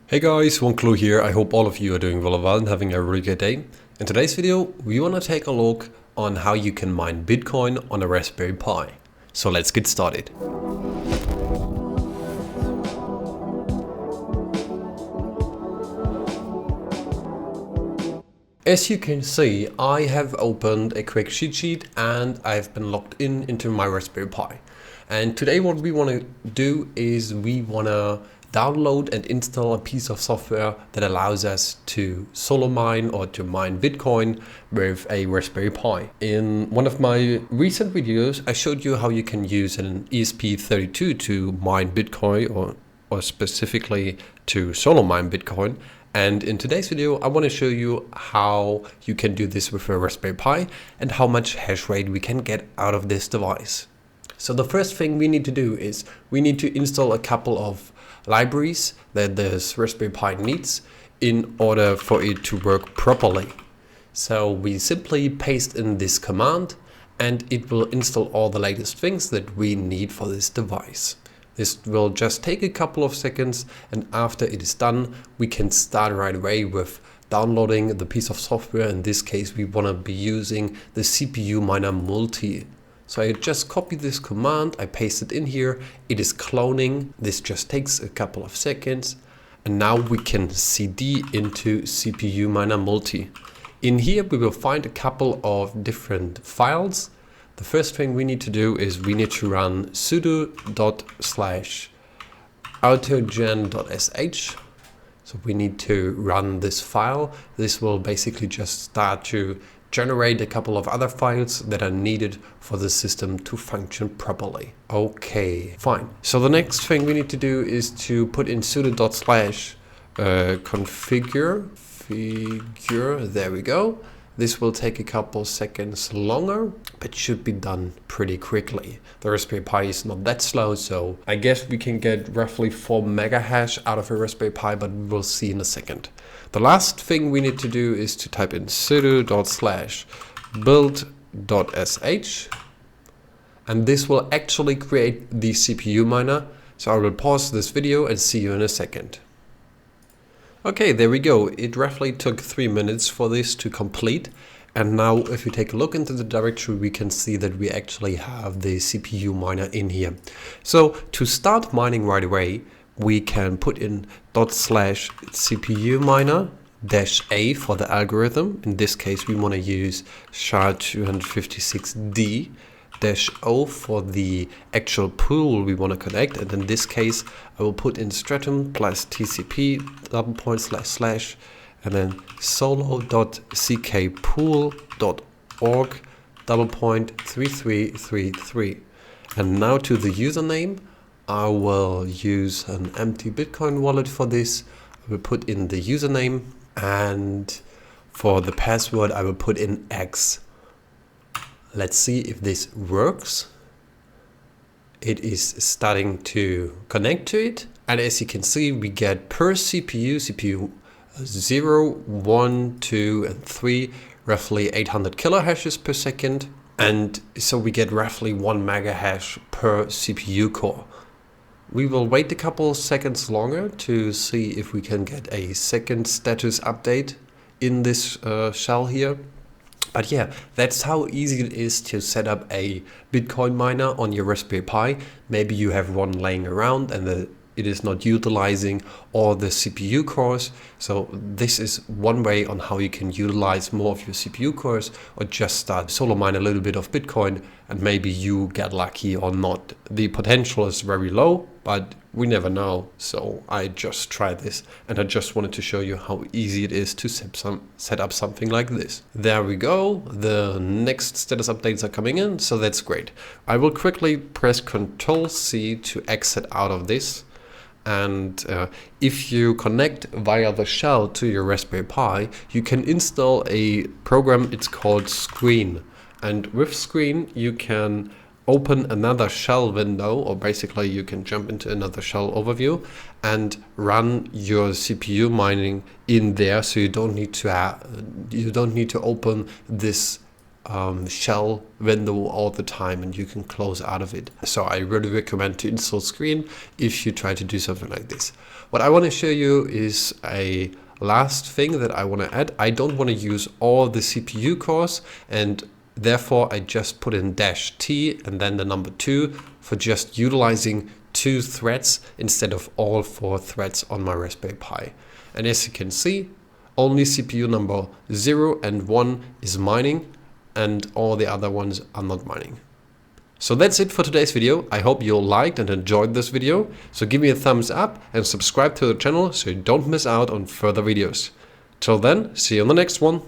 Hey guys, One Clue here. I hope all of you are doing really well and having a really good day. In today's video, we want to take a look on how you can mine Bitcoin on a Raspberry Pi. So let's get started. As you can see, I have opened a quick cheat sheet and I've been logged into my Raspberry Pi. And today what we want to do is we want to download and install a piece of software that allows us to solo mine or to mine Bitcoin with a Raspberry Pi. In one of my recent videos, I showed you how you can use an ESP32 to mine Bitcoin or specifically to solo mine Bitcoin. And in today's video, I want to show you how you can do this with a Raspberry Pi and how much hash rate we can get out of this device. So the first thing we need to do is we need to install a couple of libraries that this Raspberry Pi needs in order for it to work properly. So we simply paste in this command and it will install all the latest things that we need for this device. This will just take a couple of seconds, and after it is done, we can start right away with downloading the piece of software. In this case, we want to be using the cpuminer-multi. So I just copy this command, I paste it in here, it is cloning, this just takes a couple of seconds, and now we can cd into cpuminer-multi. In here we will find a couple of different files. The first thing we need to do is we need to run sudo./autogen.sh. So we need to run this file. This will basically just start to generate a couple of other files that are needed for the system to function properly. Okay, fine. So the next thing we need to do is to put in sudo./configure. There we go. This will take a couple seconds longer, but should be done pretty quickly. The Raspberry Pi is not that slow, so I guess we can get roughly 4 mega hash out of a Raspberry Pi, but we'll see in a second. The last thing we need to do is to type in sudo./build.sh, and this will actually create the CPU miner. So I will pause this video and see you in a second. Okay, there we go. It roughly took 3 minutes for this to complete. And now if we take a look into the directory, we can see that we actually have the CPU miner in here. So to start mining right away, we can put in ./cpuminer-a for the algorithm. In this case, we want to use SHA-256D-O for the actual pool we want to connect, and in this case I will put in stratum plus tcp // and then solo.ckpool.org $3333. And now to the username, I will use an empty Bitcoin wallet for this. I will put in the username, and for the password I will put in X. Let's see if this works. It is starting to connect to it. And as you can see, we get per CPU 0, 1, 2, and 3, roughly 800 kilohashes per second. And so we get roughly 1 mega hash per CPU core. We will wait a couple seconds longer to see if we can get a second status update in this shell here. But yeah, that's how easy it is to set up a Bitcoin miner on your Raspberry Pi. Maybe you have one laying around and it is not utilizing all the CPU cores. So this is one way on how you can utilize more of your CPU cores, or just start solo mine a little bit of Bitcoin and maybe you get lucky or not. The potential is very low, but we never know. So I just tried this and I just wanted to show you how easy it is to set up something like this. There we go. The next status updates are coming in, so that's great. I will quickly press Ctrl+C to exit out of this. And if you connect via the shell to your Raspberry Pi, you can install a program. It's called Screen. And with Screen, you can open another shell window, or basically you can jump into another shell overview and run your CPU mining in there. So you don't need to open this shell window all the time and you can close out of it. So I really recommend to install Screen if you try to do something like this. What I want to show you is a last thing that I want to add. I don't want to use all the CPU cores, and therefore I just put in -t and then the number 2 for just utilizing 2 threads instead of all 4 threads on my Raspberry Pi. And as you can see, only CPU number 0 and 1 is mining, and all the other ones are not mining. So that's it for today's video. I hope you liked and enjoyed this video. So give me a thumbs up and subscribe to the channel so you don't miss out on further videos. Till then, see you on the next one.